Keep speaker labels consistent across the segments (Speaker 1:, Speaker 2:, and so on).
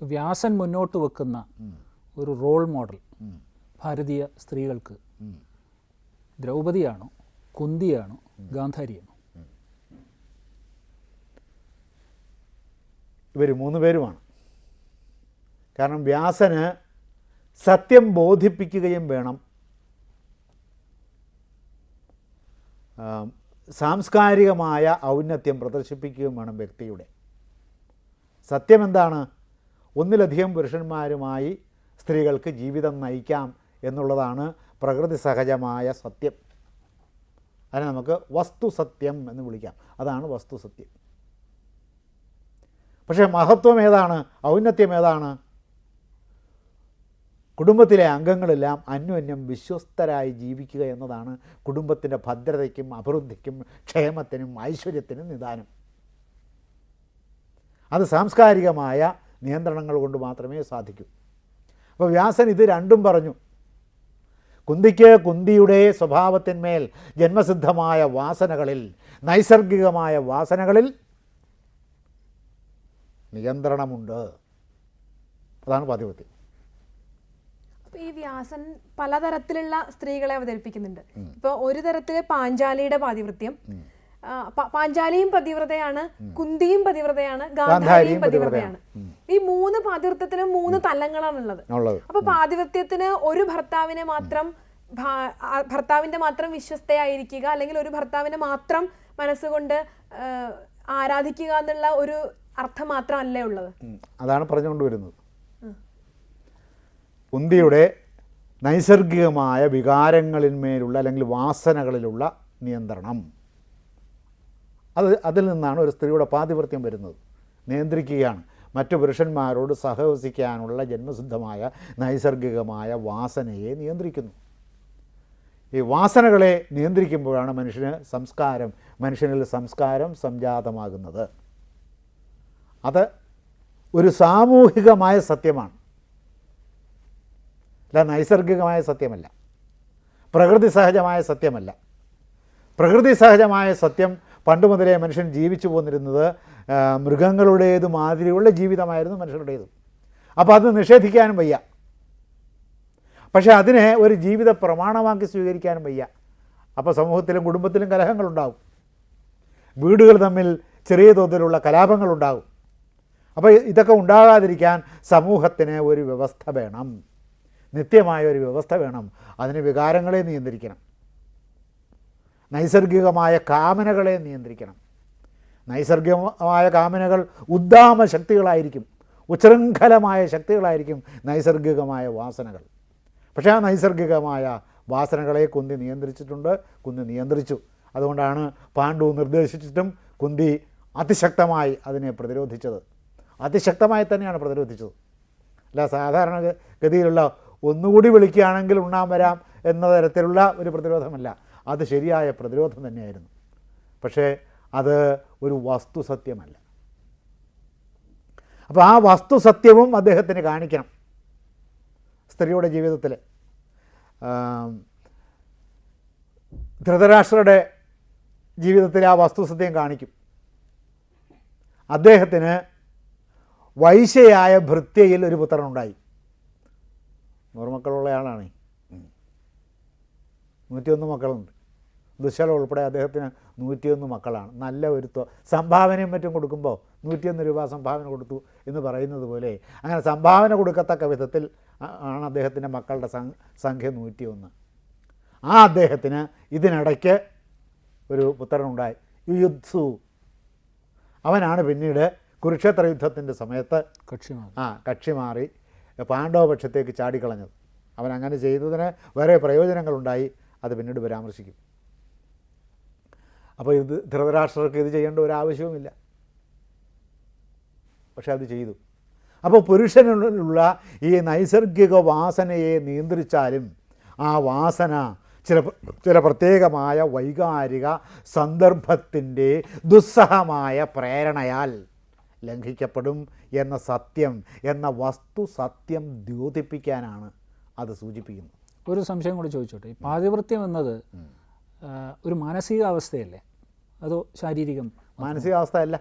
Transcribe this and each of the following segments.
Speaker 1: വ്യാസൻ മുന്നോട്ട് വെക്കുന്ന ഒരു റോൾ മോഡൽ ഭാരതീയ സ്ത്രീകൾക്ക് ദ്രൗപദിയാണോ, കുന്തിയാണോ, ഗാന്ധാരിയാണോ?
Speaker 2: ഇവർ 3 പേരുമാണ്. കാരണം വ്യാസന് സത്യം ബോധിപ്പിക്കുകയും വേണം, സാംസ്കാരികമായ ഔന്നത്യം പ്രദർശിപ്പിക്കുകയും വേണം വ്യക്തിയുടെ. സത്യം എന്താണ്? ഒന്നിലധികം പുരുഷന്മാരുമായി സ്ത്രീകൾക്ക് ജീവിതം നയിക്കാം എന്നുള്ളതാണ് പ്രകൃതി സഹജമായ സത്യം. അതിനെ നമുക്ക് വസ്തുസത്യം എന്ന് വിളിക്കാം. അതാണ് വസ്തുസത്യം. പക്ഷേ മഹത്വം ഏതാണ്? ഔന്നത്യം ഏതാണ്? കുടുംബത്തിലെ അംഗങ്ങളെല്ലാം അന്യോന്യം വിശ്വസ്തരായി ജീവിക്കുക എന്നതാണ് കുടുംബത്തിൻ്റെ ഭദ്രതയ്ക്കും അഭിവൃദ്ധിക്കും ക്ഷേമത്തിനും ഐശ്വര്യത്തിനും നിദാനം. അത് സാംസ്കാരികമായ നിയന്ത്രണങ്ങൾ കൊണ്ട് മാത്രമേ സാധിക്കൂ. അപ്പോൾ വ്യാസൻ ഇത് രണ്ടും പറഞ്ഞു. കുന്തിക്ക് കുന്തിയുടെ സ്വഭാവത്തിന്മേൽ ജന്മസിദ്ധമായ വാസനകളിൽ, നൈസർഗികമായ വാസനകളിൽ നിയന്ത്രണമുണ്ട്. അതാണ് പാതിവ്രത്യം.
Speaker 3: ഈ വ്യാസൻ പലതരത്തിലുള്ള സ്ത്രീകളെ അവതരിപ്പിക്കുന്നുണ്ട്. ഇപ്പോൾ ഒരു തരത്തില് പാഞ്ചാലിയുടെ പാതിവ്രത്യം, പാഞ്ചാലിയും പതിവ്രതയാണ്, കുന്തിയും പതിവ്രതയാണ്, ഗാന്ധാരിയും പതിവ്രതയാണ്. ഈ 3 പാതിവ്രത്യത്തിനും 3 തലങ്ങളാണുള്ളത്. അപ്പൊ പാതിവ്രത്യത്തിന് ഒരു ഭർത്താവിന്റെ മാത്രം വിശ്വസ്തയായിരിക്കുക, അല്ലെങ്കിൽ ഒരു ഭർത്താവിനെ മാത്രം മനസ്സുകൊണ്ട് ആരാധിക്കുക എന്നുള്ള ഒരു അർത്ഥം മാത്രമല്ലേ ഉള്ളത്?
Speaker 2: അതാണ് പറഞ്ഞുകൊണ്ടുവരുന്നത്. കുന്തിയുടെ നൈസർഗികമായ വികാരങ്ങളിന്മേലുള്ള അല്ലെങ്കിൽ വാസനകളിലുള്ള നിയന്ത്രണം, അതിൽ നിന്നാണ് ഒരു സ്ത്രീയുടെ പാതിവ്രത്യം വരുന്നത്. നിയന്ത്രിക്കുകയാണ്. മറ്റു പുരുഷന്മാരോട് സഹവസിക്കാനുള്ള ജന്മസിദ്ധമായ നൈസർഗികമായ വാസനയെ നിയന്ത്രിക്കുന്നു. ഈ വാസനകളെ നിയന്ത്രിക്കുമ്പോഴാണ് മനുഷ്യനിൽ സംസ്കാരം സംജാതമാകുന്നത്. അത് ഒരു സാമൂഹികമായ സത്യമാണ്, അല്ല നൈസർഗികമായ സത്യമല്ല, പ്രകൃതി സഹജമായ സത്യമല്ല. പ്രകൃതി സഹജമായ സത്യം പണ്ട് മുതലേ മനുഷ്യൻ ജീവിച്ചു പോന്നിരുന്നത് മൃഗങ്ങളുടേത് മാതിരിയുള്ള ജീവിതമായിരുന്നു മനുഷ്യരുടേത്. അപ്പോൾ അത് നിഷേധിക്കാനും വയ്യ. പക്ഷേ അതിനെ ഒരു ജീവിത പ്രമാണമാക്കി സ്വീകരിക്കാനും വയ്യ. അപ്പോൾ സമൂഹത്തിലും കുടുംബത്തിലും കലഹങ്ങളുണ്ടാകും, വീടുകൾ തമ്മിൽ ചെറിയ തോതിലുള്ള കലാപങ്ങളുണ്ടാകും. അപ്പോൾ ഇതൊക്കെ ഉണ്ടാകാതിരിക്കാൻ സമൂഹത്തിന് ഒരു വ്യവസ്ഥ വേണം, നിത്യമായ ഒരു വ്യവസ്ഥ വേണം. അതിന് വികാരങ്ങളെ നിയന്ത്രിക്കണം, നൈസർഗികമായ കാമനകളെ നിയന്ത്രിക്കണം. നൈസർഗികമായ കാമനകൾ ഉദ്ദാമ ശക്തികളായിരിക്കും, ഉച്ഛൃംഖലമായ ശക്തികളായിരിക്കും നൈസർഗികമായ വാസനകൾ. പക്ഷേ ആ നൈസർഗികമായ വാസനകളെ കുന്തി നിയന്ത്രിച്ചു. അതുകൊണ്ടാണ് പാണ്ഡു നിർദ്ദേശിച്ചിട്ടും കുന്തി അതിശക്തമായി അതിനെ പ്രതിരോധിച്ചത്. അതിശക്തമായി തന്നെയാണ് പ്രതിരോധിച്ചത്. അല്ല സാധാരണ ഗതിയിലുള്ള ഒന്നുകൂടി വിളിക്കുകയാണെങ്കിൽ ഉണ്ണാൻ വരാം എന്ന തരത്തിലുള്ള ഒരു പ്രതിരോധമല്ല. അത് ശരിയായ പ്രതിരോധം തന്നെയായിരുന്നു. പക്ഷേ അത് ഒരു വസ്തുസത്യമല്ല. അപ്പോൾ ആ വസ്തുസത്യവും അദ്ദേഹത്തിന് കാണിക്കണം സ്ത്രീയുടെ ജീവിതത്തിൽ. ധൃതരാഷ്ട്രയുടെ ജീവിതത്തിൽ ആ വസ്തുസത്യം കാണിക്കും. അദ്ദേഹത്തിന് വൈശ്യയായ ഭൃത്യയിൽ ഒരു പുത്രനുണ്ടായി. 100 മക്കളുള്ള ആളാണ്. 101 മക്കളുണ്ട്. ദുശ്ശല ഉൾപ്പെടെ അദ്ദേഹത്തിന് 101 മക്കളാണ്. നല്ല ഒരു സംഭാവനയും മറ്റും കൊടുക്കുമ്പോൾ 101 രൂപ സംഭാവന കൊടുത്തു എന്ന് പറയുന്നത് പോലെ അങ്ങനെ സംഭാവന കൊടുക്കത്തക്ക വിധത്തിൽ ആണ് അദ്ദേഹത്തിൻ്റെ മക്കളുടെ സംഖ്യ 101. ആ അദ്ദേഹത്തിന് ഇതിനിടയ്ക്ക് ഒരു പുത്രനുണ്ടായി, യുയുത്സു. അവനാണ് പിന്നീട് കുരുക്ഷേത്ര യുദ്ധത്തിൻ്റെ സമയത്ത് കക്ഷി മാറി പാണ്ഡവപക്ഷത്തേക്ക് ചാടിക്കളഞ്ഞത്. അവൻ അങ്ങനെ ചെയ്തതിന് വേറെ പ്രയോജനങ്ങളുണ്ടായി, അത് പിന്നീട് പരാമർശിക്കും. അപ്പോൾ ഇത് ധൃതരാഷ്ട്രർക്ക് ഇത് ചെയ്യേണ്ട ഒരു ആവശ്യവുമില്ല, പക്ഷെ അത് ചെയ്തു. അപ്പോൾ പുരുഷനുള്ള ഈ നൈസർഗിക വാസനയെ നിയന്ത്രിച്ചാലും ആ വാസന ചില പ്രത്യേകമായ വൈകാരിക സന്ദർഭത്തിൻ്റെ ദുസ്സഹമായ പ്രേരണയാൽ ലംഘിക്കപ്പെടും എന്ന സത്യം, എന്ന വസ്തു സത്യം ദ്യോതിപ്പിക്കാനാണ് അത് സൂചിപ്പിക്കുന്നത്.
Speaker 1: ഒരു സംശയം കൂടി ചോദിച്ചോട്ടെ. ഈ പാതിവ്രത്യം എന്നത് ഒരു മാനസികാവസ്ഥയല്ലേ അതോ ശാരീരികം?
Speaker 2: മാനസികാവസ്ഥ അല്ല,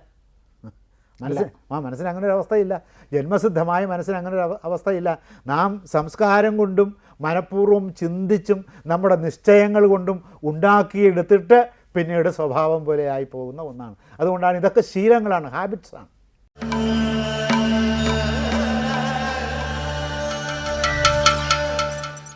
Speaker 2: മനസ്സിന് അങ്ങനെ ഒരു അവസ്ഥയില്ല. ജന്മസിദ്ധമായ മനസ്സിന് അങ്ങനെ ഒരു അവസ്ഥയില്ല. നാം സംസ്കാരം കൊണ്ടും മനഃപൂർവ്വം ചിന്തിച്ചും നമ്മുടെ നിശ്ചയങ്ങൾ കൊണ്ടും ഉണ്ടാക്കിയെടുത്തിട്ട് പിന്നീട് സ്വഭാവം പോലെ ആയി പോകുന്ന ഒന്നാണ്. അതുകൊണ്ടാണ് ഇതൊക്കെ ശീലങ്ങളാണ്, ഹാബിറ്റ്സാണ്.